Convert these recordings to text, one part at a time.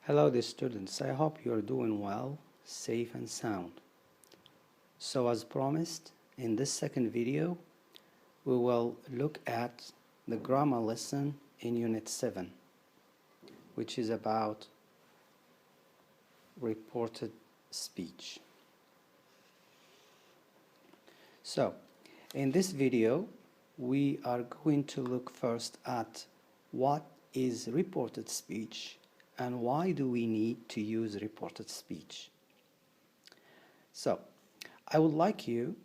Hello dear students, I hope you are doing well, safe and sound. So as promised, in this second video, we will look at the grammar lesson in Unit 7, which is about reported speech. So, in this video, we are going to look first at what is reported speech and why do we need to use reported speech. So, I would like you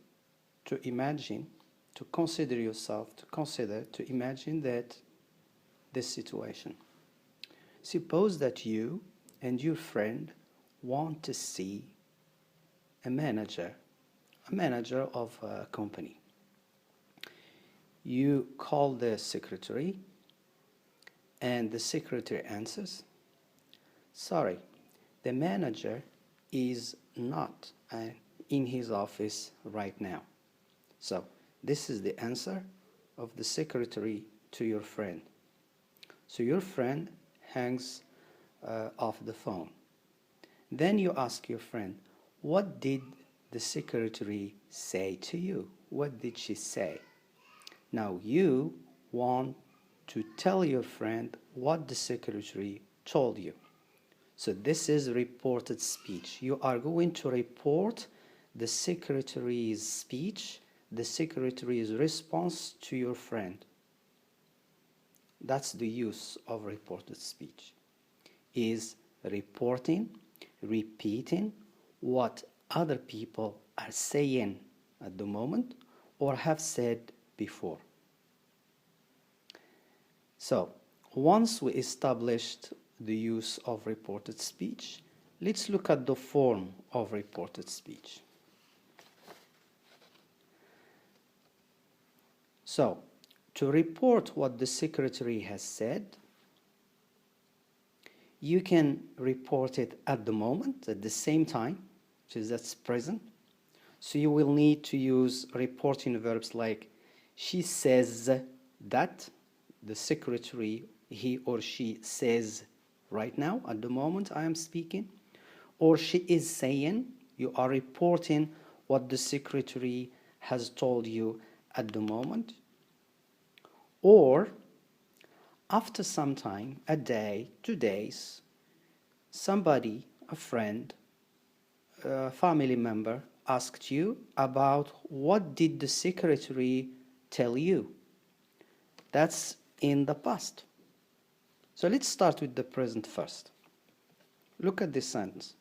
to imagine, to imagine that this situation. Suppose that you and your friend want to see a manager of a company. You call the secretary and the secretary answers, "Sorry, the manager is not in his office right now." So this is the answer of the secretary to your friend. So your friend hangs off the phone. Then you ask your friend, "What did the secretary say to you? What did she say?" Now you want to tell your friend what the secretary told you. So this is reported speech. You are going to report the secretary's speech, the secretary's response to your friend. That's the use of reported speech, is reporting, repeating what other people are saying at the moment or have said before. So, once we established the use of reported speech, let's look at the form of reported speech. So, to report what the secretary has said, you can report it at the moment, at the same time, which is that's present. So you will need to use reporting verbs like she says that, the secretary, he or she says right now, at the moment I am speaking, or she is saying, you are reporting what the secretary has told you at the moment. Or after some time, a day, 2 days, somebody, a friend, a family member asked you about what did the secretary tell you. That's in the past. So let's start with the present first. Look at this sentence.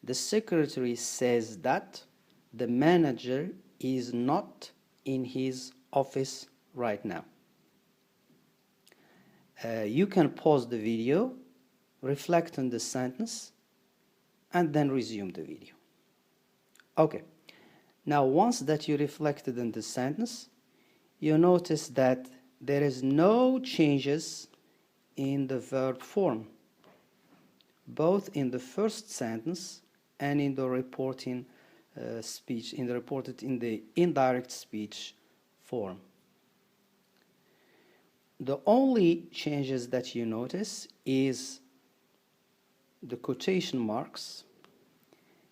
The secretary says that the manager is not in his office right now. You can pause the video, reflect on the sentence, and then resume the video. Okay, now once that you reflected on the sentence, you notice that there is no changes in the verb form, both in the first sentence and in the reporting speech, in the indirect speech form. The only changes that you notice is the quotation marks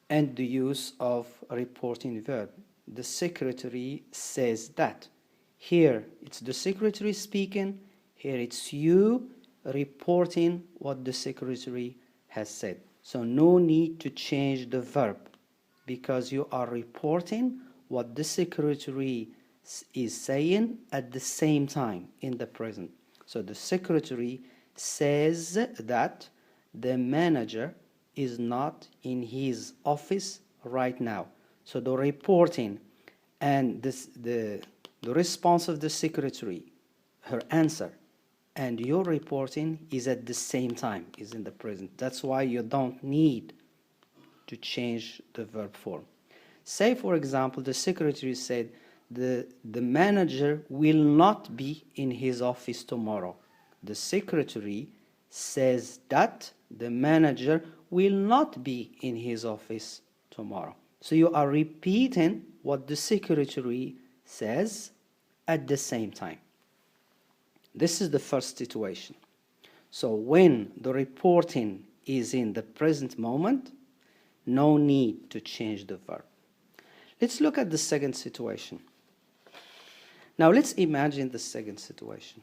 and the use of a reporting verb. The secretary says that. Here it's the secretary speaking, here it's you reporting what the secretary has said. So no need to change the verb because you are reporting what the secretary is saying at the same time in the present. So the secretary says that the manager is not in his office right now. So the reporting and the response of the secretary, her answer, and your reporting is at the same time, is in the present. That's why you don't need to change the verb form. Say, for example, the secretary said, the manager will not be in his office tomorrow. The secretary says that the manager will not be in his office tomorrow. So you are repeating what the secretary says at the same time. This is the first situation. So when the reporting is in the present moment, no need to change the verb. Let's look at the second situation. Now let's imagine the second situation.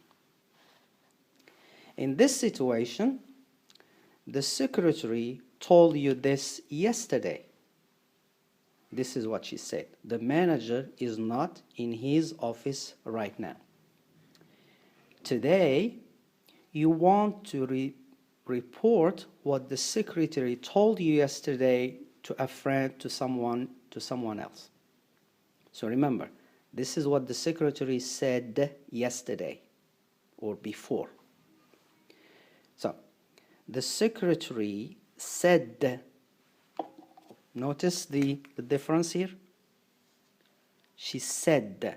In this situation, the secretary told you this yesterday. This is what she said. The manager is not in his office right now. Today, you want to report what the secretary told you yesterday to a friend, to someone else. So remember, this is what the secretary said yesterday or before. So, the secretary said, notice the difference here? She said,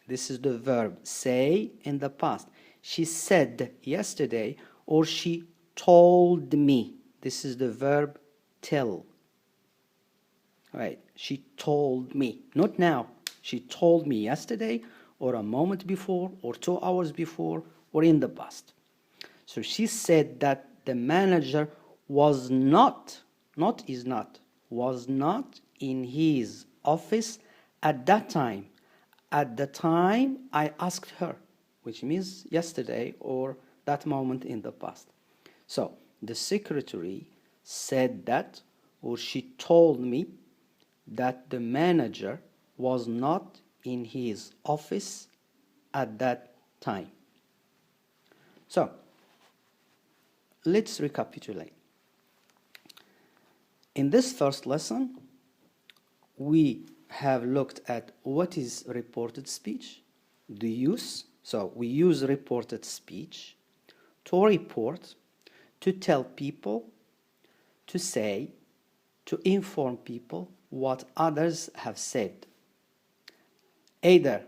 this is the verb say in the past. She said yesterday, or she told me. This is the verb tell. Right, she told me, not now. She told me yesterday, or a moment before, or 2 hours before, or in the past. So she said that the manager was not in his office at that time. At the time I asked her, which means yesterday or that moment in the past. So the secretary said that, or she told me that the manager was not in his office at that time. So let's recapitulate. In this first lesson, we have looked at what is reported speech, the use. So we use reported speech to report, to tell people, to say, to inform people what others have said, either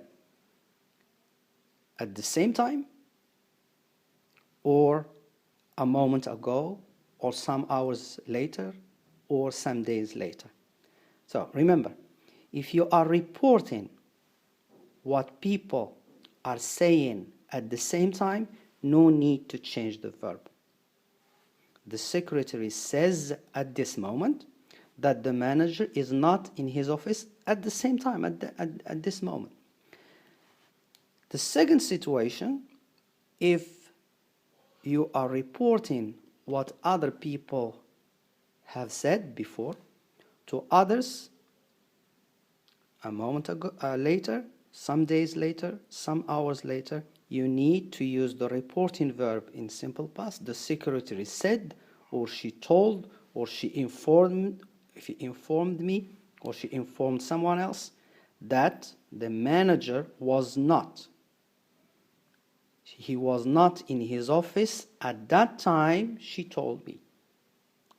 at the same time or a moment ago or some hours later or some days later. So remember, if you are reporting what people are saying at the same time, no need to change the verb. The secretary says at this moment that the manager is not in his office at the same time, at this moment. The second situation, if you are reporting what other people have said before to others a moment ago, later, some days later, some hours later, you need to use the reporting verb in simple past. The secretary said, or she told, or she informed me, or she informed someone else that the manager was not. He was not in his office at that time, she told me.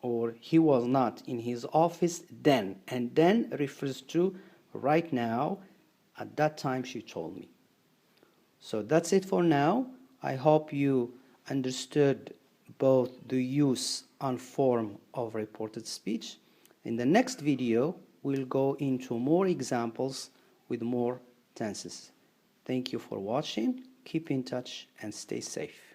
Or he was not in his office then. And then refers to right now, at that time she told me. So that's it for now. I hope you understood both the use and form of reported speech. In the next video, we'll go into more examples with more tenses. Thank you for watching. Keep in touch and stay safe.